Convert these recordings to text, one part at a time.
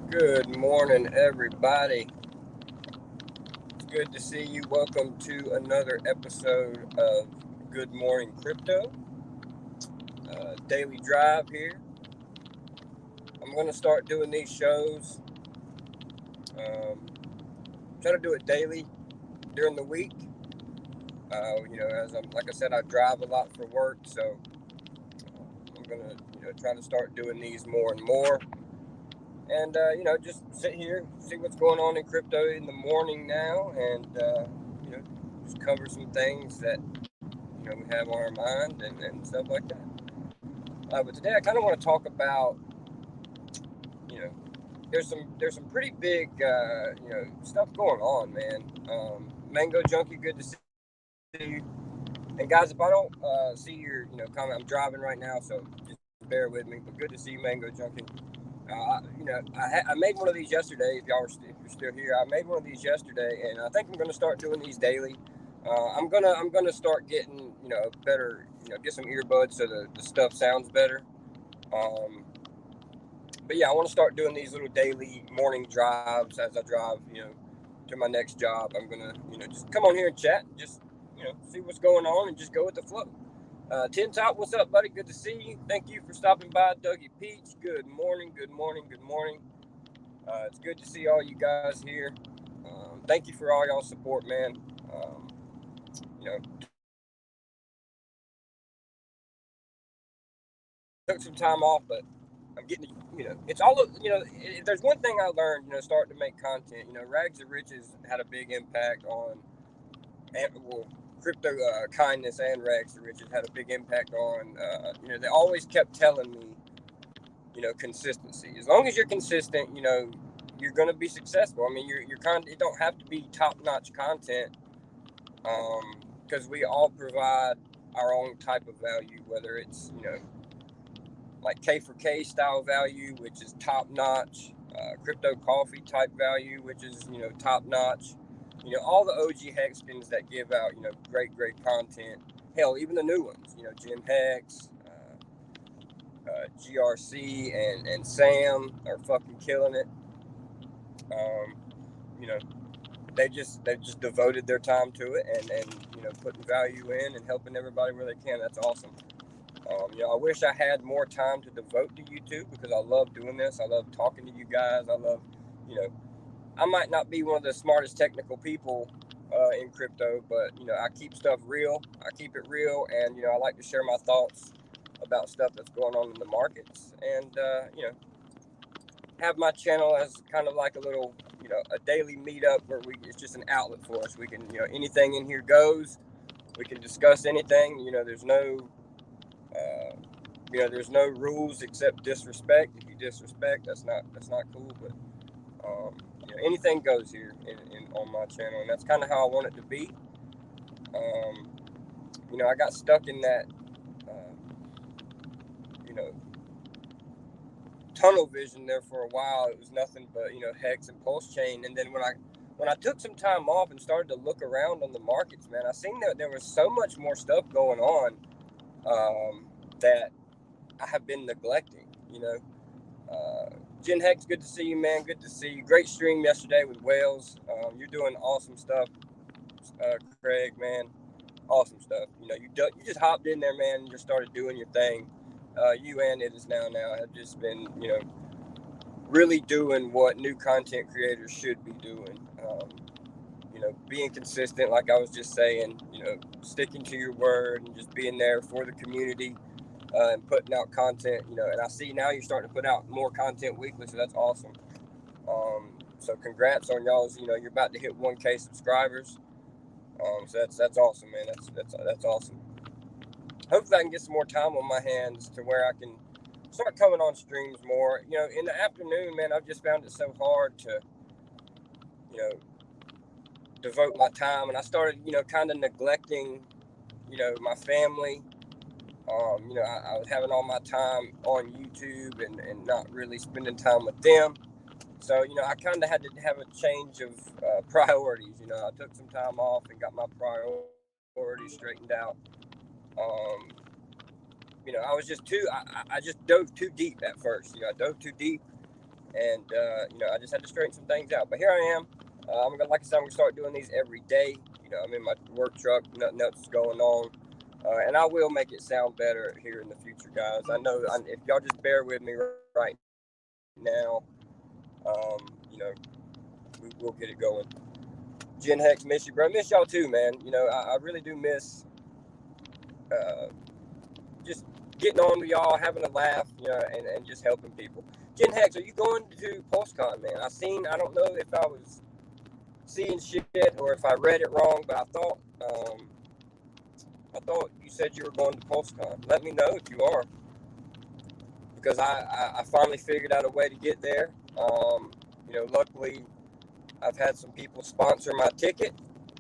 Good morning, everybody. It's good to see you. Welcome to another episode of Good Morning Crypto, daily drive here. I'm going to start doing these shows. Try to do it daily during the week. As like I said, I drive a lot for work, so I'm going to, try to start doing these more and more. And just sit here, see what's going on in crypto in the morning now, and just cover some things that we have on our mind and stuff like that. But today I kind of want to talk about you know there's some pretty big stuff going on, man. Mango Junkie, good to see you. And guys, if I don't see your comment, I'm driving right now, so just bear with me. But good to see you, Mango Junkie. I made one of these yesterday. If you're still here, I made one of these yesterday, and I think I'm going to start doing these daily. I'm gonna start getting better, get some earbuds so the stuff sounds better. Um, but yeah, I want to start doing these little daily morning drives as I drive, to my next job. I'm gonna just come on here and chat, and just see what's going on, and just go with the flow. Tin Top, what's up, buddy? Good to see you. Thank you for stopping by. Dougie Peach, good morning, good morning, good morning. It's good to see all you guys here. Thank you for all y'all support, man. Um, Took some time off, but I'm getting it's all if there's one thing I learned, starting to make content. Rags to Riches had a big impact on, crypto kindness, and Rags to Riches had a big impact on. They always kept telling me, consistency. As long as you're consistent, you're gonna be successful. I mean, your content, it don't have to be top notch content, because we all provide our own type of value, whether it's like K for K style value, which is top notch, crypto coffee type value, which is top notch. All the OG Hexkins that give out great content. Hell, even the new ones. Jim Hex, GRC, and Sam are fucking killing it. Um, you know, they've just devoted their time to it, and putting value in and helping everybody where they can. That's awesome. I wish I had more time to devote to YouTube, because I love doing this. I love talking to you guys. I love, you know, I might not be one of the smartest technical people in crypto, but I keep stuff real. I keep it real, and I like to share my thoughts about stuff that's going on in the markets, and have my channel as kind of like a little, a daily meetup where it's just an outlet for us. We can, anything in here goes. We can discuss anything. Uh, there's no rules except disrespect. If you disrespect, that's not cool. But anything goes here on my channel, and that's kind of how I want it to be. Um, I got stuck in that, uh, you know, tunnel vision there for a while. It was nothing but Hex and PulseChain, and then when I took some time off and started to look around on the markets, man, I seen that there was so much more stuff going on, that I have been neglecting. Jen Hex, good to see you, man. Good to see you. Great stream yesterday with Wales. You're doing awesome stuff, Craig, man. Awesome stuff. You just hopped in there, man, and just started doing your thing. You and It Is Now have just been, really doing what new content creators should be doing. Being consistent, like I was just saying, sticking to your word and just being there for the community, and putting out content. And I see now you're starting to put out more content weekly, so that's awesome. So congrats on y'all's. You're about to hit 1K subscribers. So that's awesome, man. That's awesome. Hopefully, I can get some more time on my hands to where I can start coming on streams more. In the afternoon, man, I've just found it so hard to, you know, devote my time, and I started, kind of neglecting, my family. I was having all my time on YouTube, and not really spending time with them. So, I kind of had to have a change of priorities. I took some time off and got my priorities straightened out. Um, I was just I just dove too deep at first. I dove too deep, and I just had to straighten some things out. But here I am. Like I said, I'm gonna start doing these every day. I'm in my work truck, nothing else is going on, and I will make it sound better here in the future, guys. I know if y'all just bear with me right now, we'll get it going. Gen Hex, miss you, bro. Miss y'all too, man. I really do miss just getting on with y'all, having a laugh, and just helping people. Gen Hex, are you going to PulseCon, man? I don't know if I was seeing shit or if I read it wrong, but I thought you said you were going to PulseCon. Let me know if you are, because I finally figured out a way to get there. Luckily, I've had some people sponsor my ticket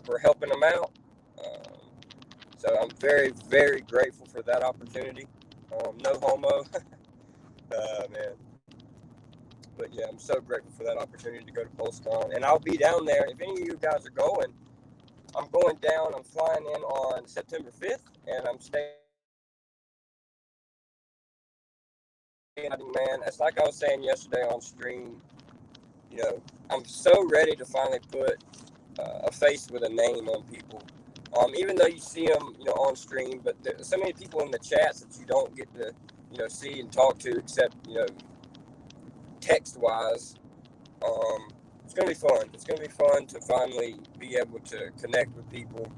for helping them out. So I'm very, very grateful for that opportunity. No homo. Man. But yeah, I'm so grateful for that opportunity to go to PulseCon. And I'll be down there. If any of you guys are going, I'm going down. I'm flying in on September 5th, and I'm staying. Man, it's like I was saying yesterday on stream. I'm so ready to finally put a face with a name on people. Even though you see them, on stream, but there's so many people in the chats that you don't get to, see and talk to, except, text-wise. It's going to be fun. It's going to be fun to finally be able to connect with people,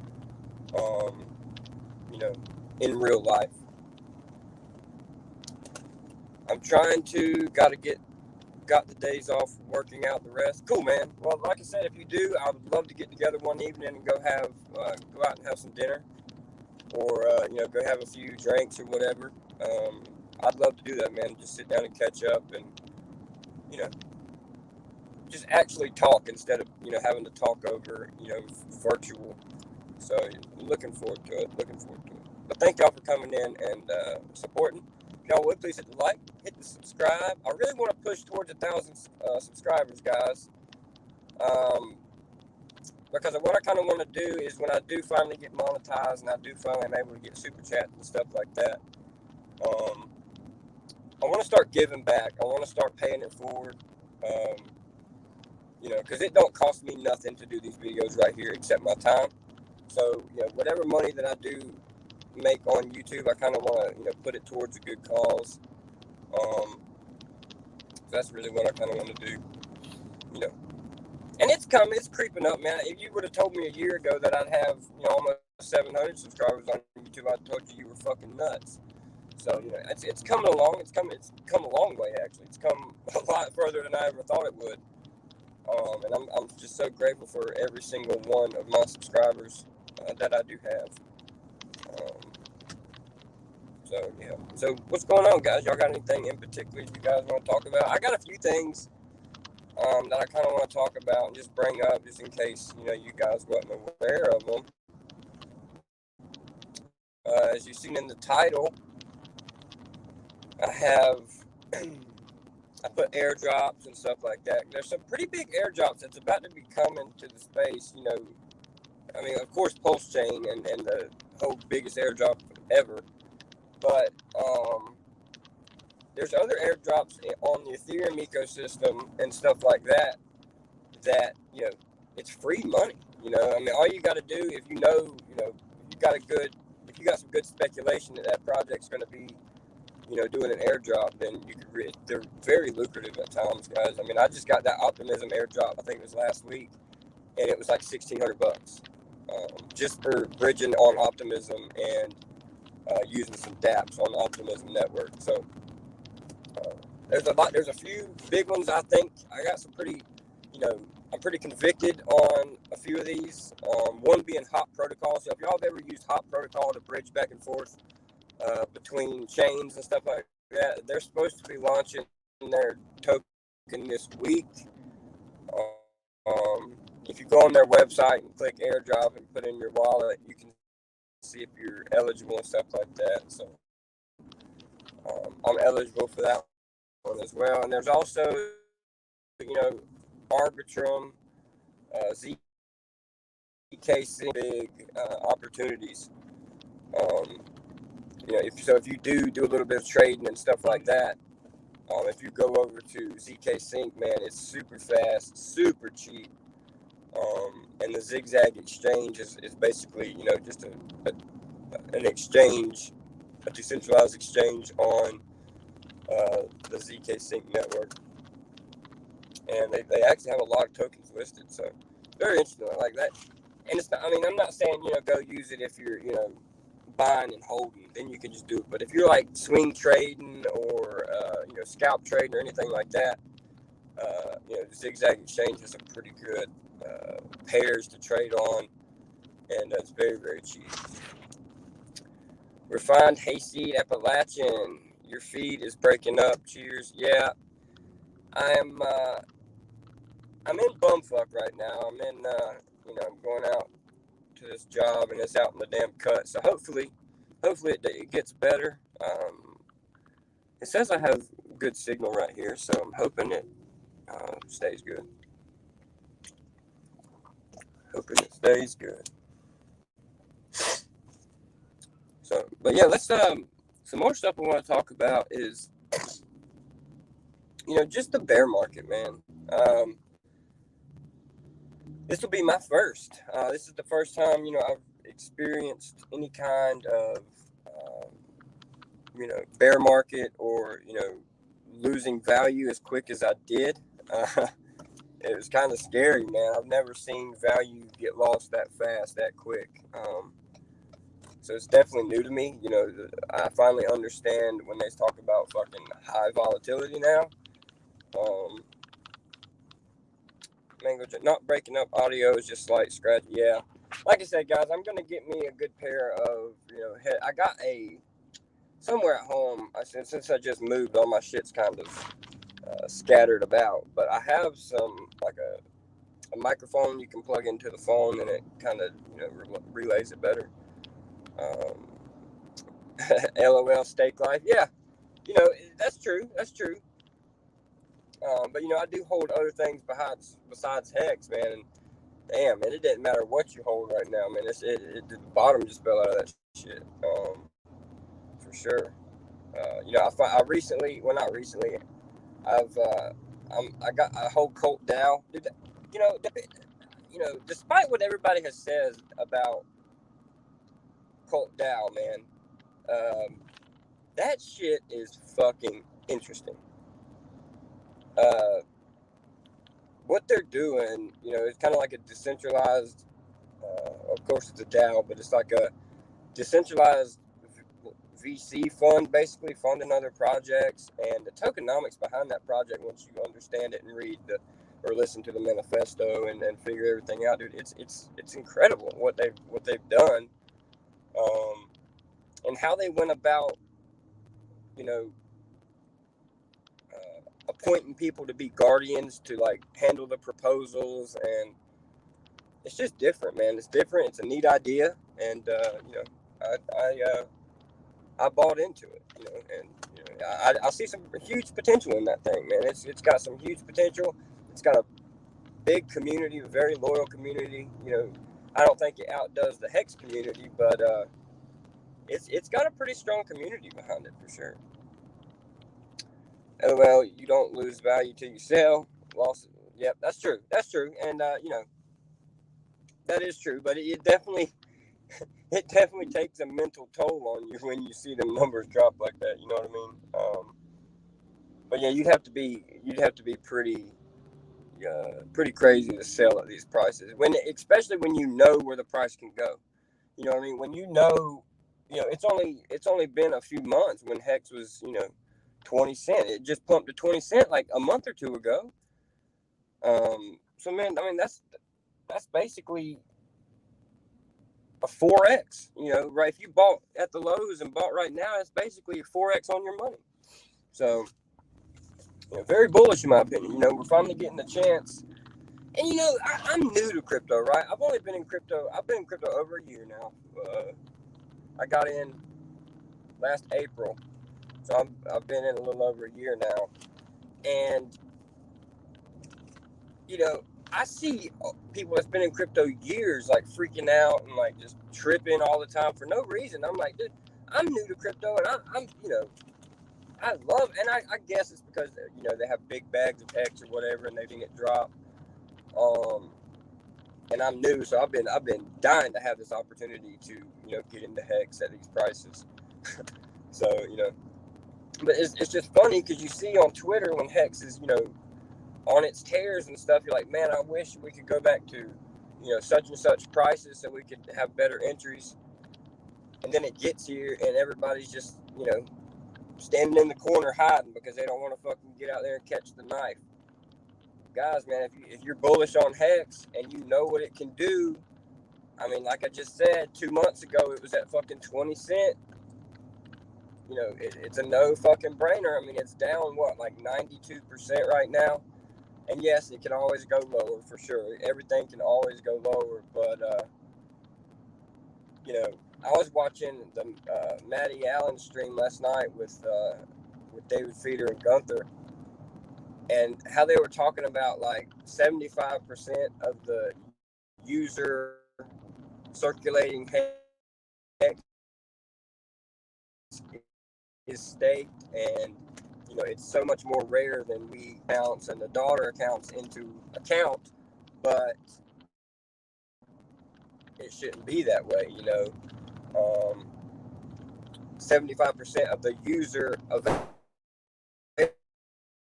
in real life. I'm trying to, got the days off working out the rest. Cool, man. Well, like I said, if you do, I would love to get together one evening and go out and have some dinner, or go have a few drinks or whatever. I'd love to do that, man. Just sit down and catch up, and just actually talk instead of having to talk over virtual. So looking forward to it. But thank y'all for coming in and supporting. Y'all would please hit the like, hit the subscribe. I really want to push towards 1,000 subscribers, guys. Because what I kind of want to do is, when I do finally get monetized and I do finally am able to get super chats and stuff like that, I want to start giving back. I want to start paying it forward. Because it don't cost me nothing to do these videos right here except my time. So, whatever money that I do make on YouTube, I kind of want to, put it towards a good cause. That's really what I kind of want to do, And it's coming, it's creeping up, man. If you would have told me a year ago that I'd have, almost 700 subscribers on YouTube, I told you were fucking nuts. So, it's coming along. It's come a long way, actually. It's come a lot further than I ever thought it would. And I'm just so grateful for every single one of my subscribers that I do have. So what's going on, guys? Y'all got anything in particular you guys want to talk about? I got a few things that I kind of want to talk about and just bring up, just in case you guys wasn't aware of them. As you've seen in the title, I put airdrops and stuff like that. There's some pretty big airdrops that's about to be coming to the space. Of course, PulseChain and the whole biggest airdrop ever. But there's other airdrops on the Ethereum ecosystem and stuff like that. It's free money. All you got to do, if you got some good speculation that project's going to be, doing an airdrop, then they're very lucrative at times, guys. I just got that Optimism airdrop, I think it was last week, and it was like $1,600, just for bridging on Optimism and using some dApps on the Optimism network. So there's a few big ones. I think I got some pretty, I'm pretty convicted on a few of these. One being Hop Protocol. So if y'all have ever used Hop Protocol to bridge back and forth between chains and stuff like that, they're supposed to be launching their token this week. If you go on their website and click airdrop and put in your wallet, you can see if you're eligible and stuff like that. So I'm eligible for that one as well. And there's also, Arbitrum, ZKC, big opportunities. If you do a little bit of trading and stuff like that, If you go over to ZK Sync, man, it's super fast, super cheap. And the Zigzag exchange is basically, just an exchange, a decentralized exchange on the ZK Sync network. And they actually have a lot of tokens listed, so very interesting. I like that. And it's not, I'm not saying, go use it if you're, buying and holding, then you can just do it. But if you're like swing trading or, scalp trading or anything like that, the Zigzag exchange has some pretty good pairs to trade on, and it's very, very cheap. Refined Hayseed Appalachian, your feed is breaking up. Cheers. Yeah, I'm in bumfuck right now. I'm in, I'm going out to this job, and it's out in the damn cut. So hopefully it gets better. It says I have good signal right here, so I'm hoping it stays good. Hoping it stays good. So, but yeah, let's some more stuff I want to talk about is, just the bear market, man. This will be my first. This is the first time, I've experienced any kind of, bear market or, losing value as quick as I did. It was kind of scary, man. I've never seen value get lost that fast, that quick. So it's definitely new to me. I finally understand when they talk about fucking high volatility now. Not breaking up audio is just like scratch. Yeah. Like I said, guys, I'm going to get me a good pair of, I got somewhere at home, since I just moved, all my shit's kind of scattered about, but I have some, like a microphone you can plug into the phone, and it kind of, relays it better. LOL steak life. Yeah, that's true. But I do hold other things besides Hex, man. And damn, man, it didn't matter what you hold right now, man. The bottom just fell out of that shit. For sure. I recently, well, not recently. I got a whole cult DAO. Despite what everybody has said about cult DAO, man, that shit is fucking interesting. What they're doing, it's kind of like a decentralized, of course it's a DAO, but it's like a decentralized VC fund, basically funding other projects, and the tokenomics behind that project, once you understand it and read or listen to the manifesto and figure everything out, dude, it's incredible what they've done, and how they went about, appointing people to be guardians to like handle the proposals, and it's just different, man. It's different. It's a neat idea, and I bought into it, and I see some huge potential in that thing, man. It's got some huge potential. It's got a big community, a very loyal community. I don't think it outdoes the Hex community, but it's got a pretty strong community behind it for sure. LOL, you don't lose value till you sell. Loss. Yep, that's true. And that is true. But it definitely takes a mental toll on you when you see the numbers drop like that. You know what I mean? But yeah, you'd have to be pretty crazy to sell at these prices. Especially when you know where the price can go. You know what I mean? When it's only been a few months when Hex was 20 cents. It just pumped to 20 cents like a month or two ago. So man, that's basically a 4x, right? If you bought at the lows and bought right now, it's basically a 4x on your money. So, very bullish in my opinion. We're finally getting the chance. And, I'm new to crypto, right? I've been in crypto over a year now. I got in last April. So I've been in a little over a year now. And, I see people that's been in crypto years like freaking out and like just tripping all the time for no reason. I'm like, dude, I'm new to crypto, and I'm I love, and I guess it's because, you know, they have big bags of Hex or whatever, and they've seen it drop. And I'm new, so I've been dying to have this opportunity to, you know, get into Hex at these prices. So, you know, but it's just funny because you see on Twitter when Hex is, you know, on its tears and stuff, you're like, man, I wish we could go back to, you know, such and such prices so we could have better entries. And then it gets here and everybody's just, you know, standing in the corner hiding because they don't want to fucking get out there and catch the knife. Guys, man, if you're bullish on Hex and you know what it can do, I mean, like I just said, 2 months ago it was at fucking 20 cent. You know, it's a no fucking brainer. I mean, it's down what, like 92% right now. And yes, it can always go lower for sure. Everything can always go lower, but you know, I was watching the Matty Allen stream last night with David Feeder and Gunther, and how they were talking about like 75% of the user circulating Hex is staked, and you know, it's so much more rare than we accounts and the daughter accounts into account, but it shouldn't be that way, you know. 75% of the user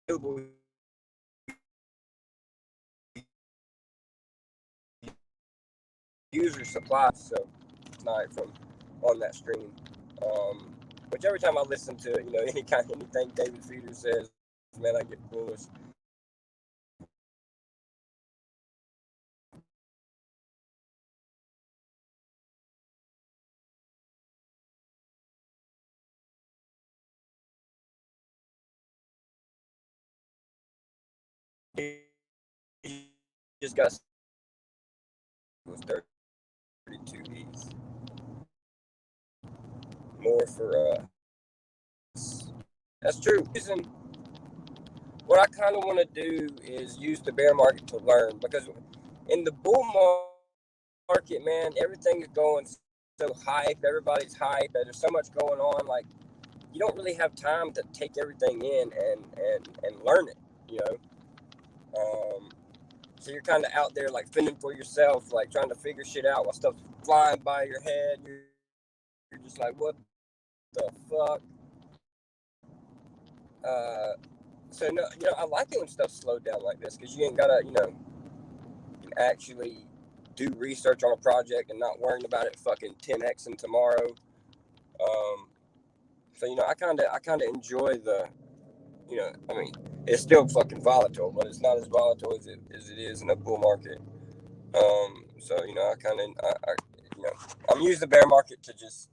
available user supply. So tonight from on that stream, which every time I listen to, you know, anything David Feeder says, man, I get bullish. He just got was 32 East. More for that's true. What I kind of want to do is use the bear market to learn, because in the bull market, man, everything is going so hype. Everybody's hype. There's so much going on. Like, you don't really have time to take everything in and learn it, you know. So you're kind of out there like fending for yourself, like trying to figure shit out while stuff's flying by your head. You're just like, what the fuck? So no, you know, I like it when stuff's slowed down like this, because you ain't gotta, you know, you can actually do research on a project and not worrying about it fucking 10xing tomorrow. So you know, I kind of enjoy the, you know, I mean, it's still fucking volatile, but it's not as volatile as it is in a bull market. So you know, you know, I'm using the bear market to just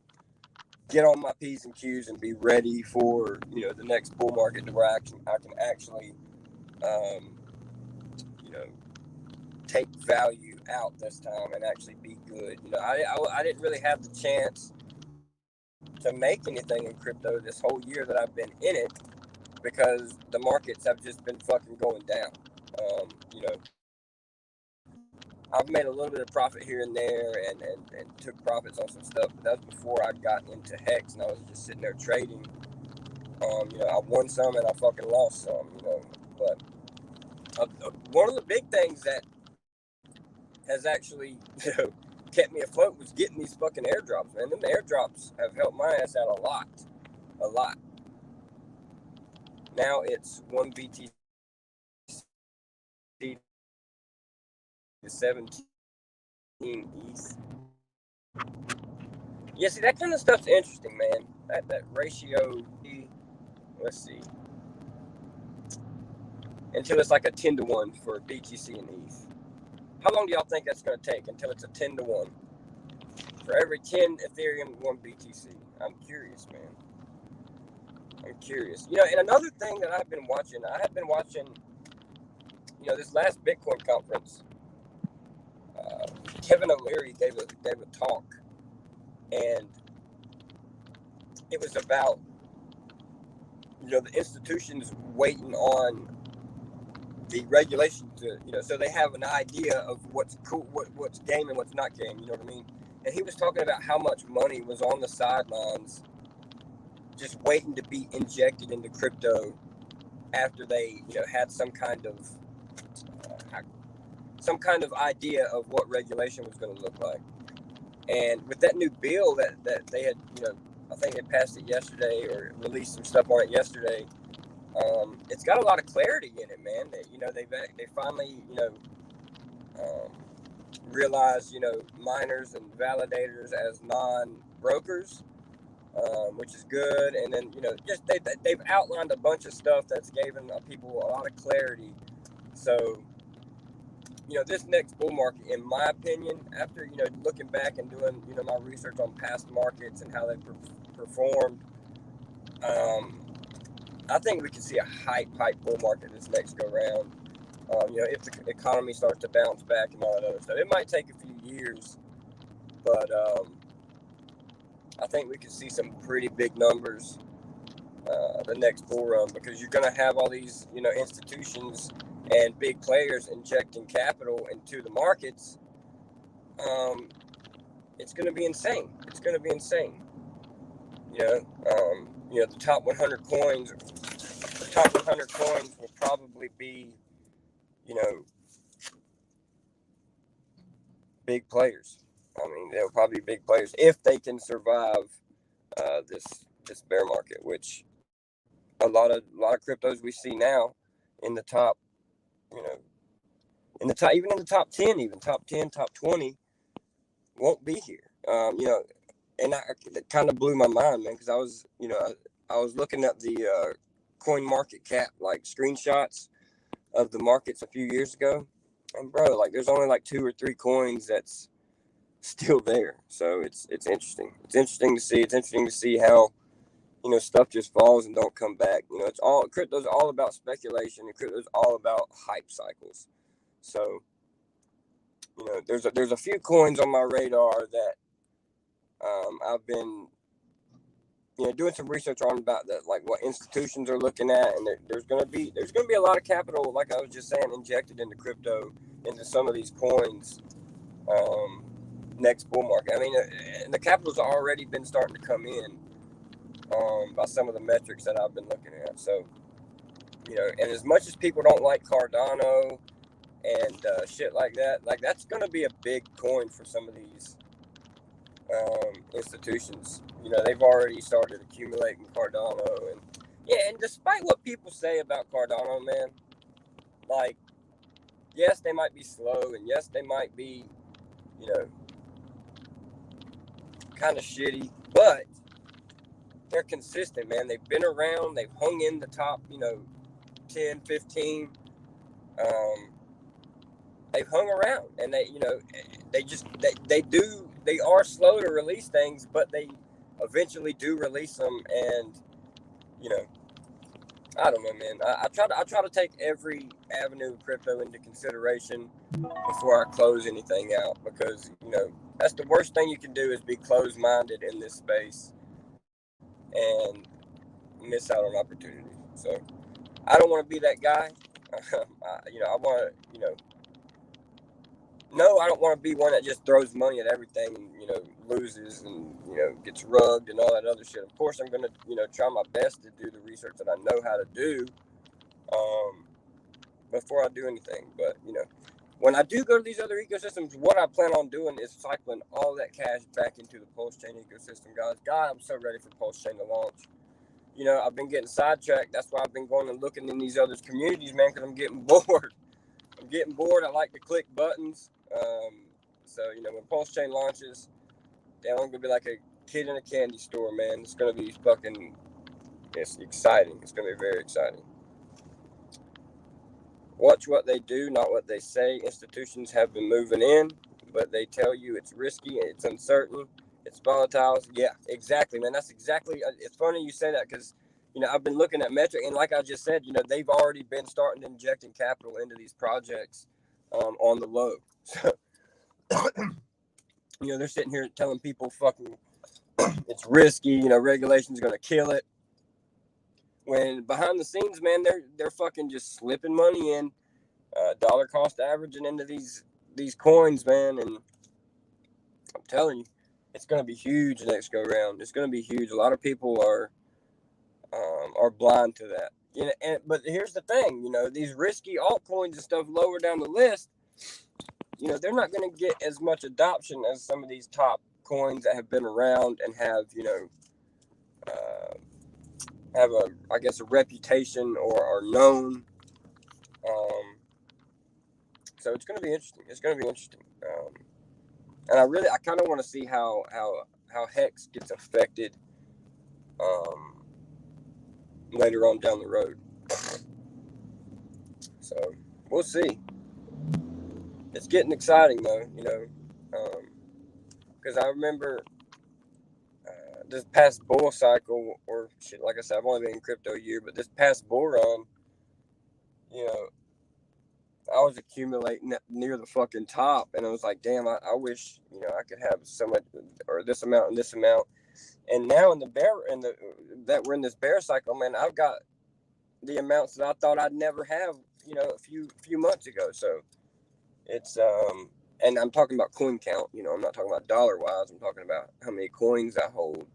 get on my P's and Q's and be ready for, you know, the next bull market to where I can actually, you know, take value out this time and actually be good. You know, I didn't really have the chance to make anything in crypto this whole year that I've been in it, because the markets have just been fucking going down. You know, I've made a little bit of profit here and there, and took profits on some stuff, but that was before I got into Hex, and I was just sitting there trading. You know, I won some and I fucking lost some, you know. But one of the big things that has actually, you know, kept me afloat was getting these fucking airdrops, man. Them airdrops have helped my ass out a lot. Now it's 1 BTC to 17 ETH. Yeah, see, that kind of stuff's interesting, man. That ratio, let's see, until it's like a 10 to 1 for BTC and ETH. How long do y'all think that's going to take until it's a 10 to 1? For every 10 Ethereum, 1 BTC. I'm curious, man. I'm curious. You know, and another thing that I have been watching, you know, this last Bitcoin conference, Kevin O'Leary gave a talk, and it was about, you know, the institutions waiting on the regulation to, you know, so they have an idea of what's cool, what's game and what's not game. You know what I mean? And he was talking about how much money was on the sidelines just waiting to be injected into crypto after they, had some kind of idea of what regulation was going to look like. And with that new bill that they had, I think they passed it yesterday or released some stuff on it yesterday. It's got a lot of clarity in it, man. They finally, realized, miners and validators as non-brokers, which is good. And then, just they've outlined a bunch of stuff that's given people a lot of clarity. So, this next bull market, in my opinion, after, looking back and doing, my research on past markets and how they performed, I think we can see a hype bull market this next go round. If the economy starts to bounce back and all that other stuff. It might take a few years, but I think we can see some pretty big numbers the next bull run, because you're going to have all these, institutions and big players injecting capital into the markets. It's going to be insane. The top 100 coins. The top 100 coins will probably be, big players. I mean, they'll probably be big players if they can survive this bear market, which a lot of cryptos we see now in the top, even in the top 10, even top 10, top 20 won't be here. And it kind of blew my mind, man, because I was looking at the coin market cap, like screenshots of the markets a few years ago, and bro, like there's only like 2 or 3 coins that's still there. So it's interesting. It's interesting to see. It's interesting to see how, stuff just falls and don't come back. Crypto's all about speculation, and crypto's all about hype cycles. So, there's a few coins on my radar that I've been, doing some research on about that, like what institutions are looking at, and there's gonna be a lot of capital, like I was just saying, injected into crypto, into some of these coins, next bull market. I mean, the capital's already been starting to come in, by some of the metrics that I've been looking at. So, and as much as people don't like Cardano and shit like that, like that's gonna be a big coin for some of these institutions. They've already started accumulating Cardano, and despite what people say about Cardano, man, like, yes, they might be slow, and yes, they might be, kind of shitty, but they're consistent, man. They've been around. They've hung in the top, 10, 15. They've hung around, and they are slow to release things, but they eventually do release them. And I don't know, man. I try to take every avenue of crypto into consideration before I close anything out, because that's the worst thing you can do, is be closed-minded in this space and miss out on opportunity. So I don't want to be that guy. I want to, no, I don't want to be one that just throws money at everything and, loses and, gets rugged and all that other shit. Of course, I'm going to, try my best to do the research that I know how to do before I do anything. But, when I do go to these other ecosystems, what I plan on doing is cycling all that cash back into the PulseChain ecosystem, guys. God, I'm so ready for PulseChain to launch. I've been getting sidetracked. That's why I've been going and looking in these other communities, man, because I'm getting bored. I like to click buttons. So, when PulseChain launches, I'm going to be like a kid in a candy store, man. It's going to be it's exciting. It's going to be very exciting. Watch what they do, not what they say. Institutions have been moving in, but they tell you it's risky, it's uncertain, it's volatile. Yeah, exactly, man. That's exactly. It's funny you say that, because, I've been looking at metric, and like I just said, they've already been starting injecting capital into these projects on the low. So, they're sitting here telling people fucking it's risky, regulation's going to kill it. When behind the scenes, man, they're fucking just slipping money in, dollar cost averaging into these coins, man. And I'm telling you, it's going to be huge next go round. It's going to be huge. A lot of people are are blind to that. You know, but here's the thing, you know, these risky altcoins and stuff lower down the list, you know, they're not going to get as much adoption as some of these top coins that have been around and have, you know, have I guess, a reputation or are known. So it's going to be interesting. It's going to be interesting. And I kind of want to see how Hex gets affected later on down the road. So we'll see. It's getting exciting though, you know, because I remember this past bull cycle, or shit, like I said, I've only been in crypto a year, but this past bull run, you know, I was accumulating near the fucking top, and I was like, damn, I wish, you know, I could have so much, or this amount and this amount. And now that we're in this bear cycle, man, I've got the amounts that I thought I'd never have, you know, a few months ago. So it's and I'm talking about coin count, you know, I'm not talking about dollar wise, I'm talking about how many coins I hold.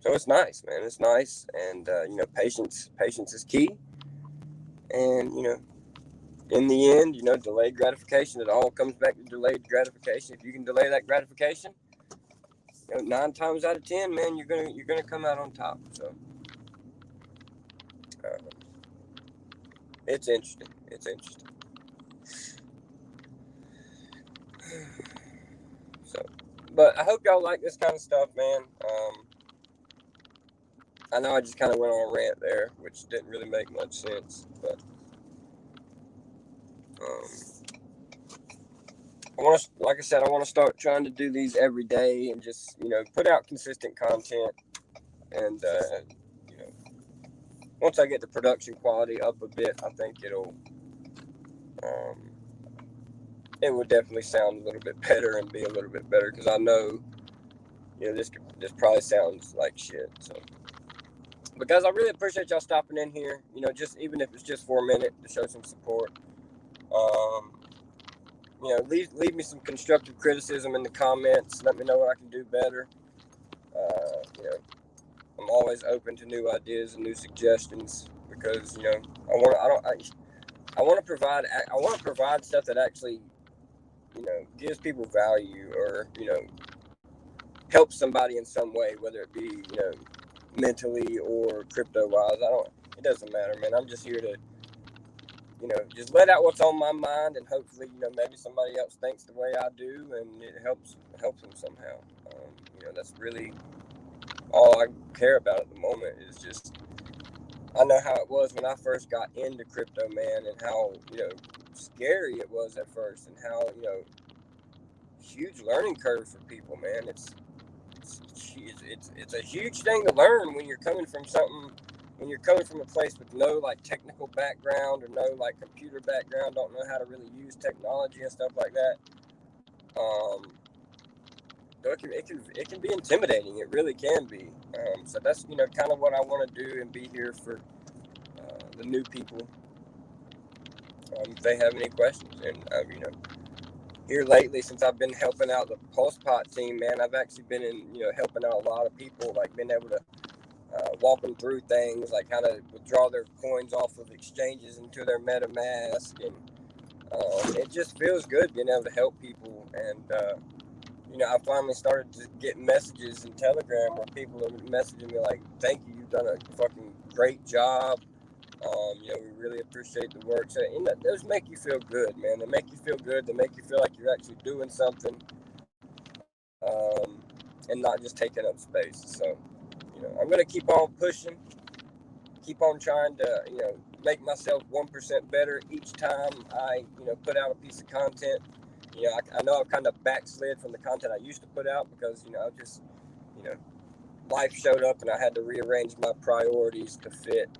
So it's nice, man. It's nice, and you know, patience is key. And you know, in the end, you know, delayed gratification. It all comes back to delayed gratification. If you can delay that gratification, you know, 9 times out of 10, man, you're gonna come out on top. So it's interesting. It's interesting. So, but I hope y'all like this kind of stuff, man. I know I just kind of went on a rant there, which didn't really make much sense, but I want to, like I said, I want to start trying to do these every day and just, you know, put out consistent content. And, you know, once I get the production quality up a bit, I think it would definitely sound a little bit better and be a little bit better, because I know, you know, this probably sounds like shit. So, but guys, I really appreciate y'all stopping in here, you know, just even if it's just for a minute to show some support. You know, leave me some constructive criticism in the comments. Let me know what I can do better. You know, I'm always open to new ideas and new suggestions, because, you know, I want to provide stuff that actually, you know, gives people value, or, you know, helps somebody in some way, whether it be, you know, mentally or crypto wise. It doesn't matter, man. I'm just here to, you know, just let out what's on my mind, and hopefully, you know, maybe somebody else thinks the way I do, and it helps them somehow. You know, that's really all I care about at the moment. Is just, I know how it was when I first got into crypto, man, and how, you know, scary it was at first, and how, you know, huge learning curve for people, man. It's a huge thing to learn when you're coming from a place with no, like, technical background, or no, like, computer background, don't know how to really use technology and stuff like that. So it can be intimidating. It really can be. So that's, you know, kind of what I want to do, and be here for the new people, if they have any questions. And you know, here lately, since I've been helping out the PulseChain team, man, I've actually been helping out a lot of people, like being able to walk them through things, like how to withdraw their coins off of exchanges into their MetaMask, and it just feels good being able to help people. And you know, I finally started to get messages in Telegram where people are messaging me like, "Thank you, you've done a fucking great job. You know, we really appreciate the work." So, and those make you feel good, man. They make you feel good. They make you feel like you're actually doing something, and not just taking up space. So, you know, I'm gonna keep on pushing, keep on trying to, you know, make myself 1% better each time I, you know, put out a piece of content. You know, I know I've kind of backslid from the content I used to put out, because, you know, I just, you know, life showed up and I had to rearrange my priorities to fit,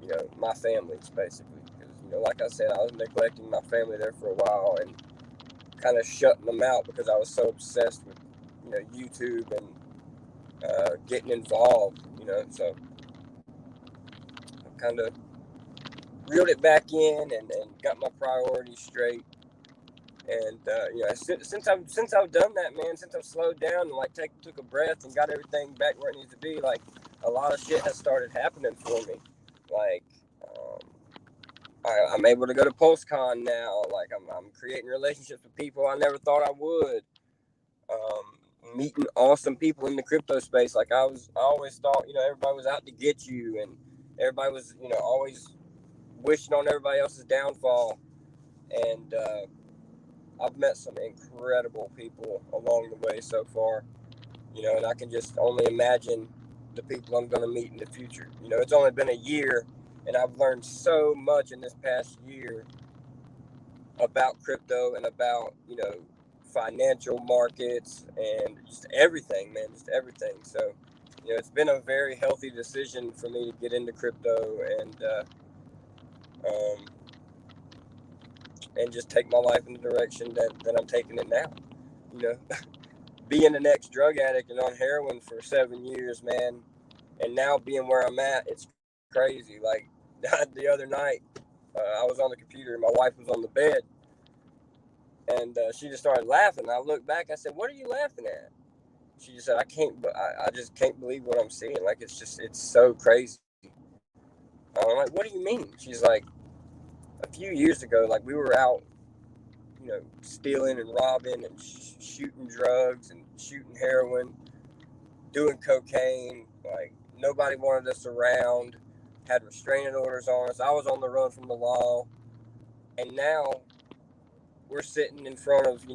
you know, my families, basically. Because, you know, like I said, I was neglecting my family there for a while, and kind of shutting them out because I was so obsessed with, you know, YouTube and getting involved, you know. So I kind of reeled it back in, and got my priorities straight. And since I've done that, man, since I've slowed down and like took a breath and got everything back where it needs to be, like a lot of shit has started happening for me. Like I'm able to go to PulseCon now. Like I'm creating relationships with people I never thought I would. Meeting awesome people in the crypto space. Like I always thought, everybody was out to get you, and everybody was, always wishing on everybody else's downfall. And I've met some incredible people along the way so far, and I can just only imagine the people I'm going to meet in the future. It's only been a year, and I've learned so much in this past year about crypto and about, financial markets and just everything, man, just everything. So, it's been a very healthy decision for me to get into crypto and just take my life in the direction that I'm taking it now. Being an ex-drug addict and on heroin for 7 years, man, and now being where I'm at, it's crazy. Like the other night, I was on the computer and my wife was on the bed, and she just started laughing. I looked back. I said, "What are you laughing at?" She just said, I just can't believe what I'm seeing. Like, it's so crazy." I'm like, "What do you mean?" She's like, "A few years ago, like we were out, stealing and robbing and shooting drugs and shooting heroin, doing cocaine. Like nobody wanted us around, had restraining orders on us. I was on the run from the law. And now we're sitting in front of,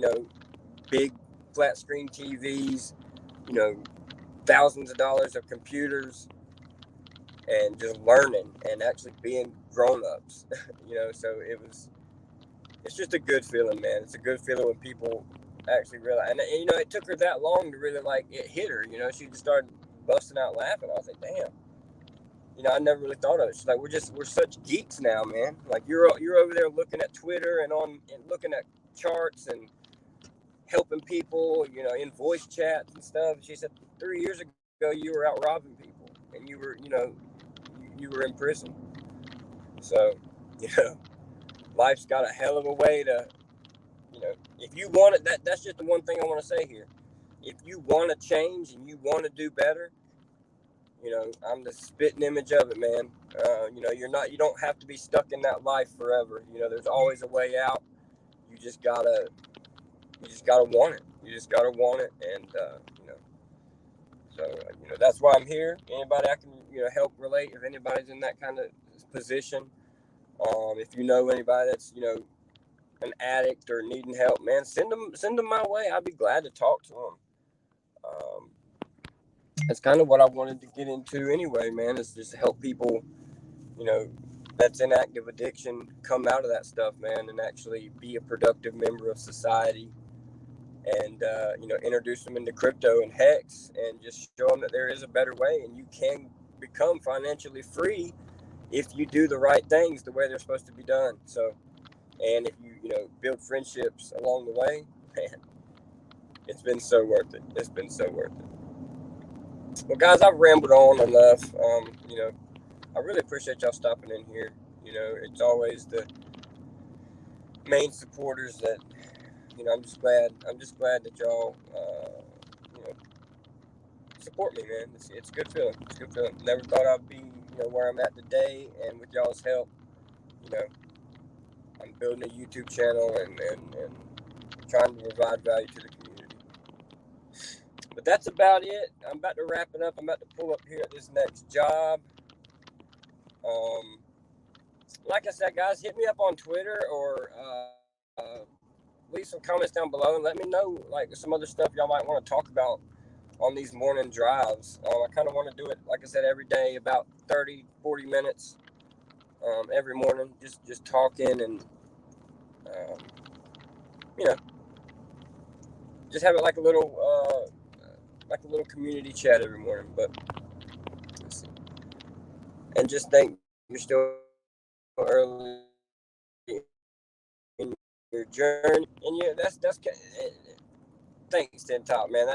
big flat screen TVs, thousands of dollars of computers, and just learning and actually being grown-ups." So it's just a good feeling, man. It's a good feeling when people actually realize. And it took her that long to really, like, it hit her. She just started busting out laughing. I was like, damn. I never really thought of it. She's like, we're such geeks now, man. Like you're over there looking at Twitter and looking at charts and helping people, in voice chats and stuff. She said 3 years ago you were out robbing people and you were in prison. So, life's got a hell of a way to, if you want it, that's just the one thing I want to say here. If you want to change and you want to do better, I'm the spitting image of it, man. You don't have to be stuck in that life forever. There's always a way out. You just gotta want it. You just gotta want it, and so that's why I'm here. Anybody I can help relate, if anybody's in that kind of position, if you know anybody that's an addict or needing help, man, send them my way. I'd be glad to talk to them. That's kind of what I wanted to get into anyway, man, is just help people, that's in active addiction come out of that stuff, man, and actually be a productive member of society, and introduce them into crypto and Hex, and just show them that there is a better way, and you can become financially free if you do the right things the way they're supposed to be done. So, and if you build friendships along the way, man, it's been so worth it. It's been so worth it. Well, guys, I've rambled on enough. I really appreciate y'all stopping in here. It's always the main supporters that, I'm just glad that y'all, support me, man. It's a good feeling. It's a good feeling. Never thought I'd be, where I'm at today, and with y'all's help, I'm building a YouTube channel and trying to provide value to the community. But that's about it. I'm about to wrap it up. I'm about to pull up here at this next job. Like I said, guys, hit me up on Twitter or leave some comments down below and let me know like some other stuff y'all might want to talk about on these morning drives. I kind of want to do it, like I said, every day, about 30-40 minutes every morning, just talking and just have it like a little community chat every morning. But let's see. And just think you're still early in your journey, and that's thanks, Tin Top, man.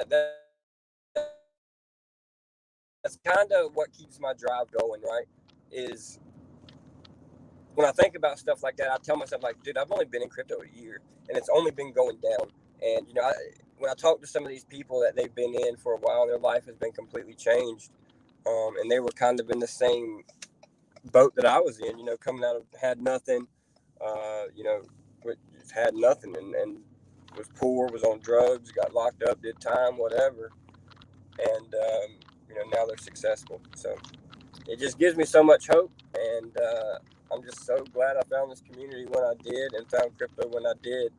That's kind of what keeps my drive going, right? Is when I think about stuff like that, I tell myself, like, dude, I've only been in crypto a year, and it's only been going down. And, when I talk to some of these people that they've been in for a while, their life has been completely changed. And they were kind of in the same boat that I was in, coming out of, had nothing, had nothing, and was poor, was on drugs, got locked up, did time, whatever. And, now they're successful. So it just gives me so much hope. And I'm just so glad I found this community when I did, and found crypto when I did,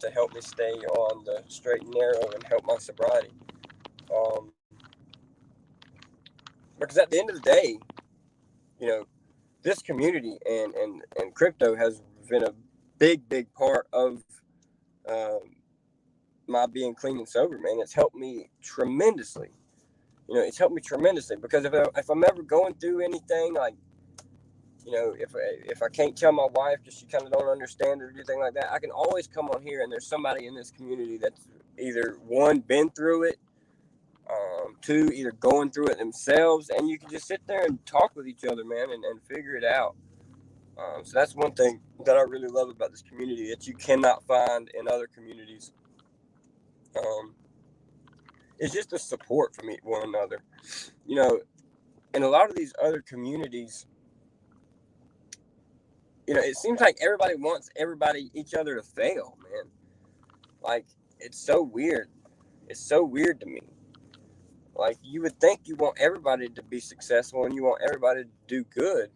to help me stay on the straight and narrow and help my sobriety. Because at the end of the day, this community and crypto has been a big part of my being clean and sober, man. It's helped me tremendously. It's helped me tremendously, because if I'm ever going through anything, like, if I can't tell my wife because she kind of don't understand or anything like that, I can always come on here, and there's somebody in this community that's either, one, been through it, two, either going through it themselves, and you can just sit there and talk with each other, man, and figure it out. So that's one thing that I really love about this community that you cannot find in other communities. It's just the support from one another. In a lot of these other communities, it seems like everybody wants each other to fail, man. Like, it's so weird. It's so weird to me. Like, you would think you want everybody to be successful and you want everybody to do good.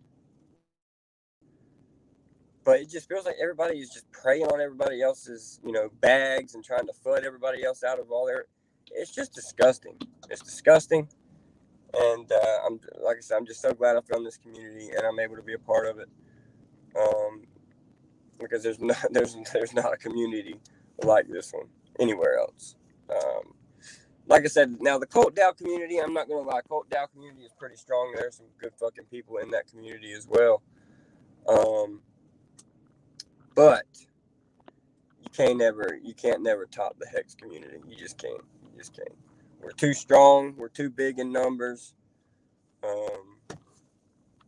But it just feels like everybody is just preying on everybody else's, bags, and trying to FUD everybody else out of all their... It's just disgusting. It's disgusting. And like I said, I'm just so glad I found this community and I'm able to be a part of it. Because there's not a community like this one anywhere else. Like I said, now the Cult DAO community, I'm not going to lie, Cult DAO community is pretty strong. There's some good fucking people in that community as well. But you can't never top the Hex community. You just can't. We're too strong. We're too big in numbers.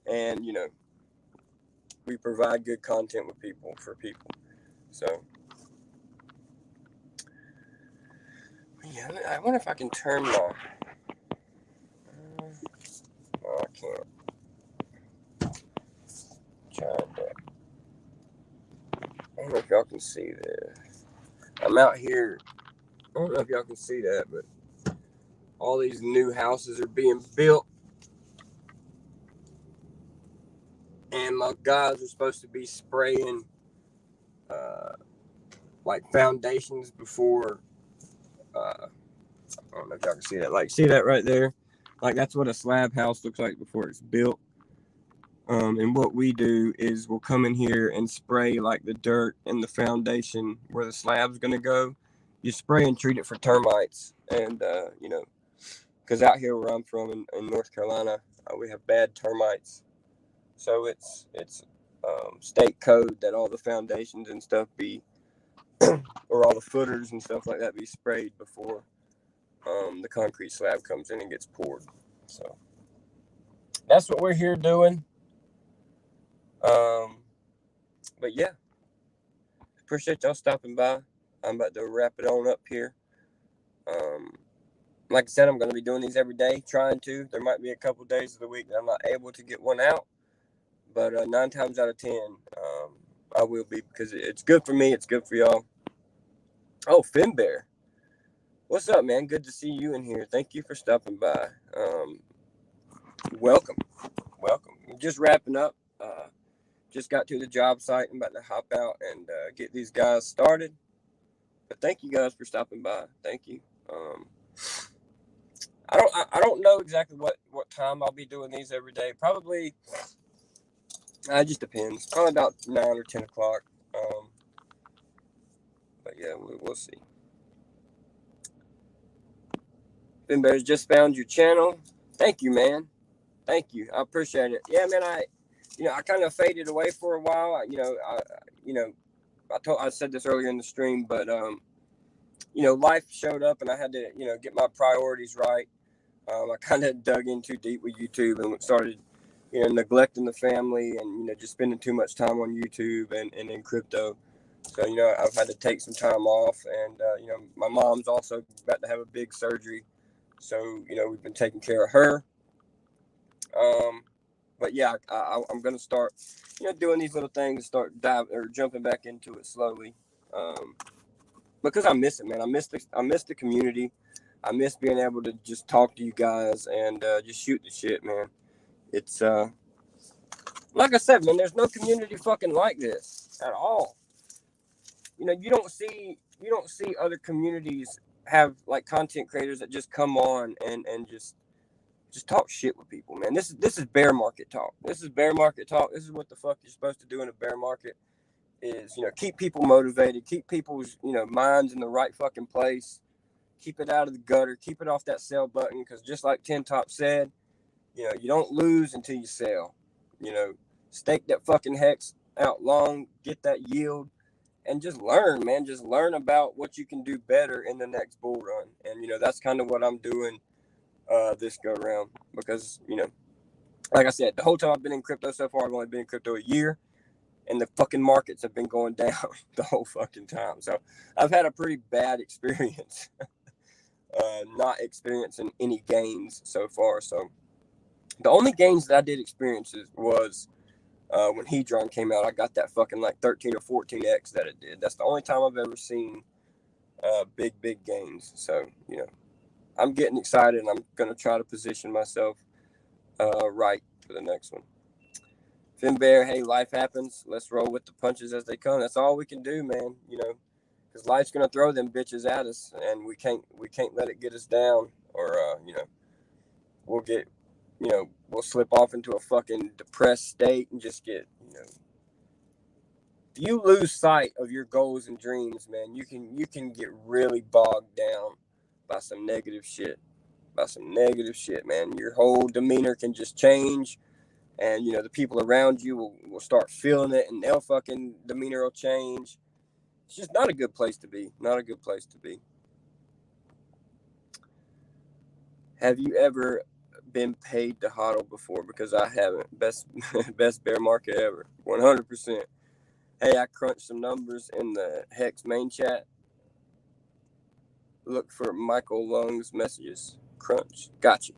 And we provide good content for people. So yeah, I wonder if I can turn my... no, I can't. I don't know if y'all can see this. I'm out here. I don't know if y'all can see that, but all these new houses are being built. And my guys are supposed to be spraying like foundations before... I don't know if y'all can see that. Like, see that right there? Like, that's what a slab house looks like before it's built. And what we do is we'll come in here and spray like the dirt and the foundation where the slab's going to go. You spray and treat it for termites. And, because out here where I'm from in North Carolina, we have bad termites. So it's state code that all the foundations and stuff be, or all the footers and stuff like that be sprayed before the concrete slab comes in and gets poured. So that's what we're here doing. But yeah, appreciate y'all stopping by. I'm about to wrap it on up here. Like I said, I'm going to be doing these every day, trying to. There might be a couple days of the week that I'm not able to get one out, but 9 times out of 10, I will be, because it's good for me. It's good for y'all. Oh, Finbear. What's up, man? Good to see you in here. Thank you for stopping by. Welcome. Just wrapping up. Just got to the job site. I'm about to hop out and get these guys started. But thank you guys for stopping by. Thank you. I don't know exactly what time I'll be doing these every day. Probably, it just depends. Probably about 9 or 10 o'clock. But yeah, we'll see. Finbears, just found your channel. Thank you, man. Thank you. I appreciate it. Yeah, man. I kind of faded away for a while. I said this earlier in the stream, but life showed up, and I had to get my priorities right. I kind of dug in too deep with YouTube and started neglecting the family and, just spending too much time on YouTube and in crypto. So, I've had to take some time off, and, my mom's also about to have a big surgery. So, we've been taking care of her. But yeah, I'm going to start, doing these little things, start jumping back into it slowly. Because I miss it, man. I miss the community. I miss being able to just talk to you guys and just shoot the shit, man. It's like I said, man. There's no community fucking like this at all. You don't see other communities have like content creators that just come on and just talk shit with people, man. This is bear market talk. This is bear market talk. This is what the fuck you're supposed to do in a bear market. Is keep people motivated, keep people's minds in the right fucking place, keep it out of the gutter, keep it off that sell button, because just like Tin Top said, you don't lose until you sell. Stake that fucking hex out long, get that yield, and just learn, man. Just learn about what you can do better in the next bull run. And that's kind of what I'm doing this go around, because like I said, the whole time I've been in crypto so far, I've only been in crypto a year. And the fucking markets have been going down the whole fucking time. So I've had a pretty bad experience, not experiencing any gains so far. So the only gains that I did experience was when Hedron came out. I got that fucking like 13 or 14x that it did. That's the only time I've ever seen big gains. So, I'm getting excited, and I'm going to try to position myself right for the next one. Finbear, hey, life happens. Let's roll with the punches as they come. That's all we can do, man. Because life's gonna throw them bitches at us, and we can't let it get us down, or we'll get, we'll slip off into a fucking depressed state and just get, if you lose sight of your goals and dreams, man, you can get really bogged down by some negative shit, man. Your whole demeanor can just change. And, the people around you will start feeling it, and their fucking demeanor will change. It's just not a good place to be. Not a good place to be. Have you ever been paid to hodl before? Because I haven't. Best bear market ever. 100%. Hey, I crunched some numbers in the Hex main chat. Look for Michael Lung's messages. Crunch. Gotcha.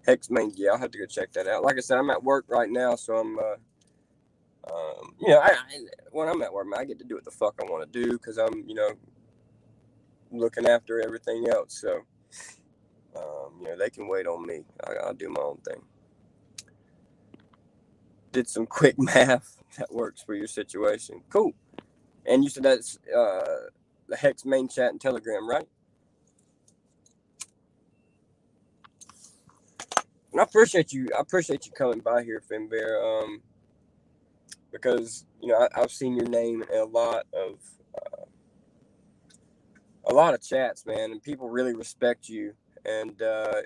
Hex main, yeah, I'll have to go check that out. Like I said, I'm at work right now, so I'm, when I'm at work, man, I get to do what the fuck I want to do, because I'm, looking after everything else. So, they can wait on me. I'll do my own thing. Did some quick math that works for your situation. Cool. And you said that's the Hex main chat and Telegram, right? And I appreciate you coming by here, Finbear. Because I've seen your name in a lot of chats, man, and people really respect you. And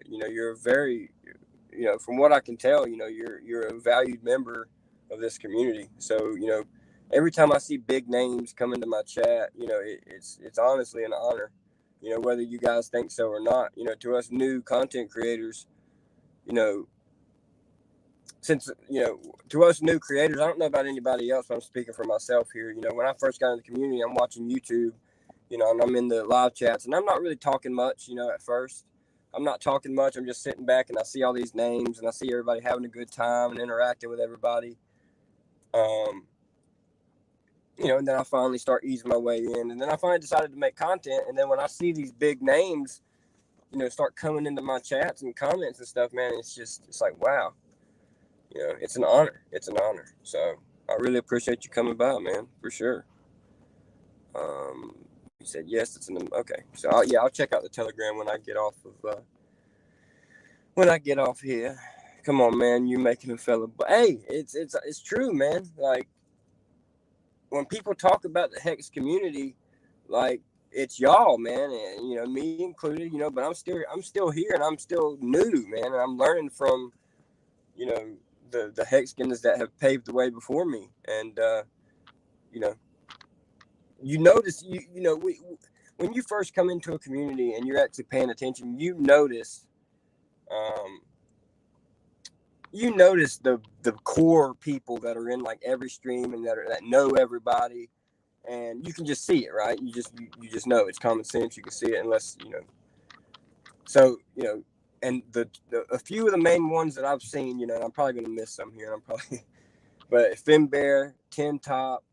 you're very, from what I can tell, you're a valued member of this community. So every time I see big names come into my chat, it's honestly an honor. Whether you guys think so or not. To us new content creators. Since, to us new creators, I don't know about anybody else, but I'm speaking for myself here. When I first got in the community, I'm watching YouTube, and I'm in the live chats, and I'm not really talking much, at first. I'm not talking much. I'm just sitting back, and I see all these names, and I see everybody having a good time and interacting with everybody. And then I finally start easing my way in, and then I finally decided to make content. And then when I see these big names, start coming into my chats and comments and stuff, man, it's like, wow. It's an honor. It's an honor. So I really appreciate you coming by, man, for sure. You said yes. Okay. So I'll check out the Telegram when I get off here. Come on, man, you're making a fella. But hey, it's true, man. Like when people talk about the Hex community, like it's y'all, man, and me included. But I'm still here, and I'm still new, man, and I'm learning from the Hexkins that have paved the way before me. And you notice when you first come into a community and you're actually paying attention, you notice you notice the core people that are in like every stream and that know everybody, and you can just see it, right? You just know it's common sense. You can see it unless So and the a few of the main ones that I've seen, and I'm probably gonna miss some here. But Finbear, Tin Top,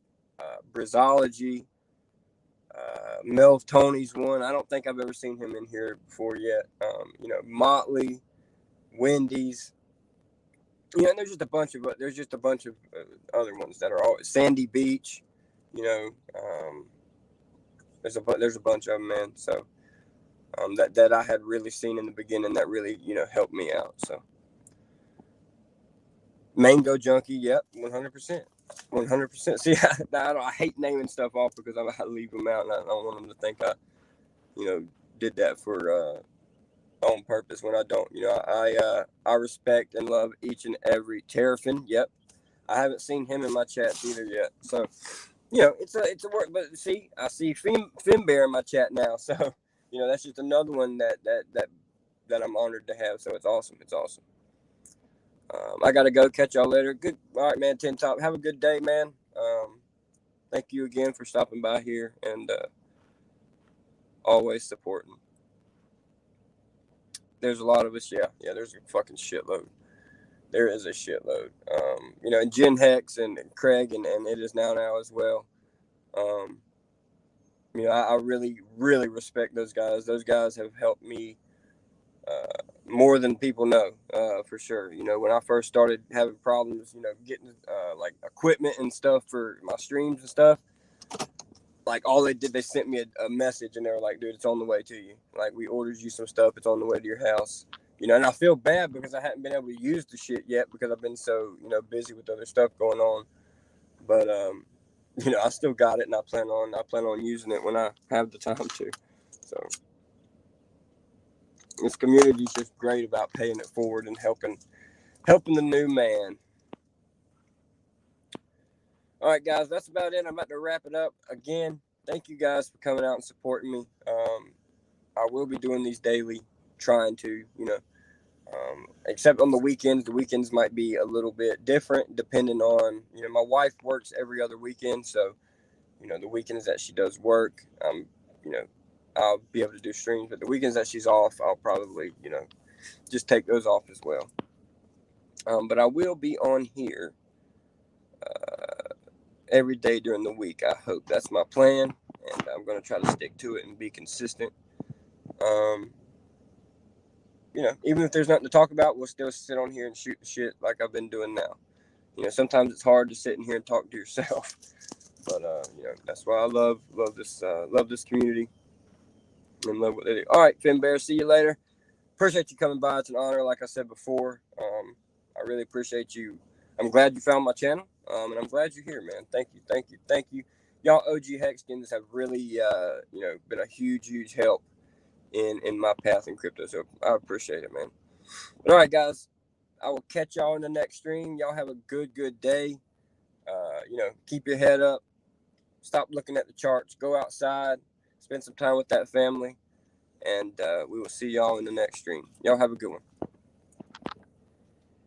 Brizology, Melv Tony's one. I don't think I've ever seen him in here before yet. Motley, Wendy's. And there's just a bunch of other ones that are all Sandy Beach. There's a bunch of them, man. So that I had really seen in the beginning that really helped me out. So Mango Junkie, yep, 100%. 100%. See, I hate naming stuff off because I leave them out, and I don't want them to think I, did that for on purpose when I don't. I respect and love each and every Terrafin. Yep, I haven't seen him in my chats either yet. So, it's a work. But see, I see Finbear in my chat now. So, that's just another one that I'm honored to have. So it's awesome. It's awesome. I gotta go. Catch y'all later. Good. All right, man. Tin Top. Have a good day, man. Thank you again for stopping by here and always supporting. There's a lot of us. Yeah. There's a fucking shitload. There is a shitload. And Jen Hex and Craig and it is now as well. I really, really respect those guys. Those guys have helped me more than people know, for sure. When I first started having problems, getting like equipment and stuff for my streams and stuff, like all they did, they sent me a message and they were like, dude, it's on the way to you. Like, we ordered you some stuff. It's on the way to your house. And I feel bad because I hadn't been able to use the shit yet because I've been so, busy with other stuff going on. But, I still got it and I plan on using it when I have the time to. So this community is just great about paying it forward and helping the new man. All right, guys, that's about it. I'm about to wrap it up. Again, thank you guys for coming out and supporting me. I will be doing these daily, trying to, except on the weekends. The weekends might be a little bit different depending on, my wife works every other weekend. So, the weekends that she does work, I'll be able to do streams. But the weekends that she's off, I'll probably, just take those off as well. But I will be on here every day during the week. I hope that's my plan, and I'm going to try to stick to it and be consistent. Even if there's nothing to talk about, we'll still sit on here and shoot the shit like I've been doing now. Sometimes it's hard to sit in here and talk to yourself, but that's why I love this community and love what they do. All right, Finbear, see you later. Appreciate you coming by. It's an honor, like I said before. I really appreciate you. I'm glad you found my channel, and I'm glad you're here, man. Thank you. Y'all OG Hexkins have really, been a huge help in my path in crypto. So I appreciate it, man. But all right, guys, I will catch y'all in the next stream. Y'all have a good day. Keep your head up. Stop looking at the charts. Go outside. Spend some time with that family. And we will see y'all in the next stream. Y'all have a good one.